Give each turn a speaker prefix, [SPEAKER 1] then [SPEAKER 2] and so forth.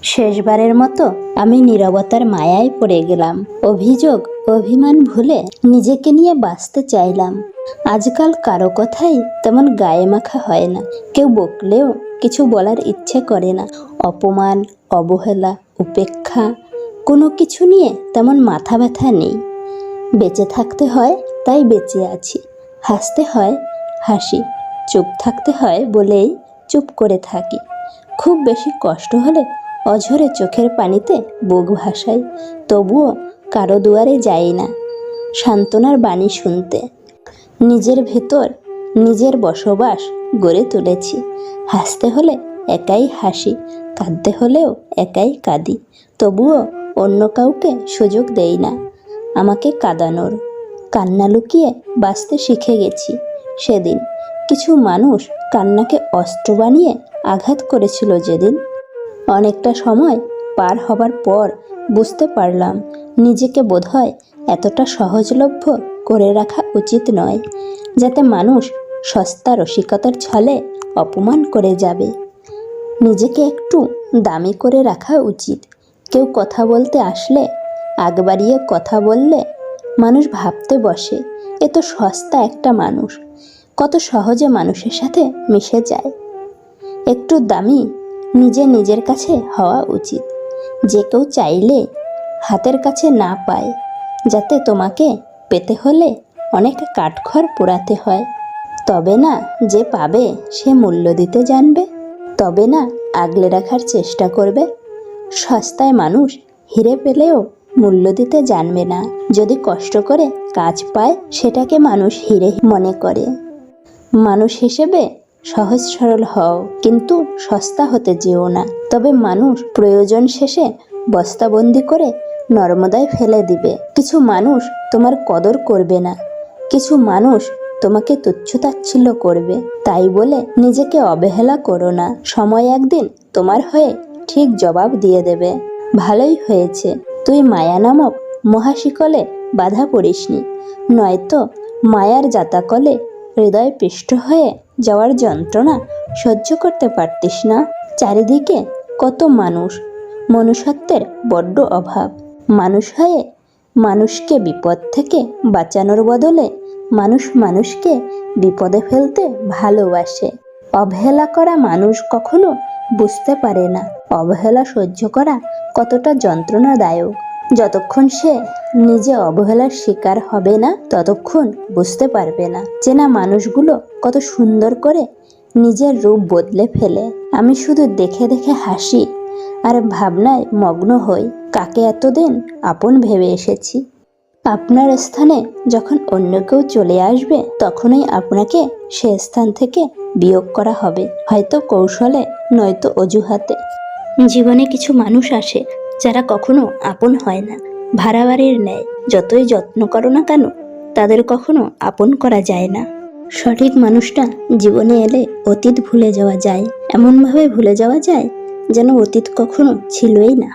[SPEAKER 1] শেষবারের মতো আমি নীরবতার মায়ায় পড়ে গেলাম। অভিযোগ অভিমান ভুলে নিজেকে নিয়ে বাঁচতে চাইলাম। আজকাল কারো কথাই তেমন গায়ে মাখা হয় না। কেউ বকলেও কিছু বলার ইচ্ছে করে না। অপমান, অবহেলা, উপেক্ষা কোনো কিছু নিয়ে তেমন মাথা ব্যথা নেই। বেঁচে থাকতে হয় তাই বেঁচে আছি, হাসতে হয় হাসি, চুপ থাকতে হয় বলেই চুপ করে থাকি। খুব বেশি কষ্ট হলে অঝরে চোখের পানিতে বুক ভাসাই, তবুও কারো দুয়ারে যাই না সান্ত্বনার বাণী শুনতে। নিজের ভেতর নিজের বসবাস গড়ে তুলেছি। হাসতে হলে একাই হাসি, কাঁদতে হলেও একাই কাঁদি, তবুও অন্য কাউকে সুযোগ দেই না আমাকে কাঁদানোর। কান্না লুকিয়ে বাঁচতে শিখে গেছি। সেদিন কিছু মানুষ কান্নাকে অস্ত্র বানিয়ে আঘাত করেছিল যেদিন। অনেকটা সময় পার হবার পর বুঝতে পারলাম নিজেকে বোধহয় এতটা সহজলভ্য করে রাখা উচিত নয়, যাতে মানুষ সস্তা রসিকতার ছলে অপমান করে যাবে। নিজেকে একটু দামি করে রাখা উচিত। কেউ কথা বলতে আসলে আগ বাড়িয়ে কথা বললে মানুষ ভাবতে বসে, এ তো সস্তা একটা মানুষ, কত সহজে মানুষের সাথে মিশে যায়। একটু দামি নিজের কাছে হওয়া উচিত, যে কেউ চাইলে হাতের কাছে না পায়, যাতে তোমাকে পেতে হলে অনেক কাঠখড় পোড়াতে হয়। তবে না যে পাবে সে মূল্য দিতে জানবে, তবে না আগলে রাখার চেষ্টা করবে। সস্তায় মানুষ হিরে পেলেও মূল্য দিতে জানবে না। যদি কষ্ট করে কাজ পায় সেটাকে মানুষ হিরে মনে করে। মানুষ হিসেবে সহজ সরল হও, কিন্তু সস্তা হতে যেও না। তবে মানুষ প্রয়োজন শেষে বস্তাবন্দি করে নর্মদায় ফেলে দিবে। কিছু মানুষ তোমার কদর করবে না, কিছু মানুষ তোমাকে তুচ্ছ-তাচ্ছিল্য করবে। তাই বলে নিজেকে অবহেলা করো না। সময় একদিন তোমার হয়ে ঠিক জবাব দিয়ে দেবে। ভালোই হয়েছে তুই মায়া নামক মহাশিকলে বাধা পড়িসনি, নয়তো মায়ার জাতাকলে হৃদয় পিষ্ট হয়ে যাওয়ার যন্ত্রণা সহ্য করতে পারতিস না। চারিদিকে কত মানুষ, মনুষ্যত্বের বড্ড অভাব। মানুষ হয়ে মানুষকে বিপদ থেকে বাঁচানোর বদলে মানুষ মানুষকে বিপদে ফেলতে ভালোবাসে। অবহেলা করা মানুষ কখনো বুঝতে পারে না অবহেলা সহ্য করা কতটা যন্ত্রণাদায়ক। যতক্ষণ সে নিজে অবহেলার শিকার হবে না ততক্ষণ বুঝতে পারবে না চেনা মানুষগুলো কত সুন্দর করে নিজের রূপ বদলে ফেলে। আমি শুধু দেখে দেখে হাসি আর ভাবনায় মগ্ন হই, কাকে এতদিন আপন ভেবে এসেছি। আপনার স্থানে যখন অন্য কেউ চলে আসবে তখনই আপনাকে সে স্থান থেকে বিয়োগ করা হবে, হয়তো কৌশলে নয়তো অজুহাতে। জীবনে কিছু মানুষ আসে যারা কখনো আপন হয় না। ভাড়া বাড়ির ন্যায় যতই যত্ন করো না কেন তাদের কখনো আপন করা যায় না। সঠিক মানুষটা জীবনে এলে অতীত ভুলে যাওয়া যায়, এমনভাবে ভুলে যাওয়া যায় যেন অতীত কখনো ছিলই না।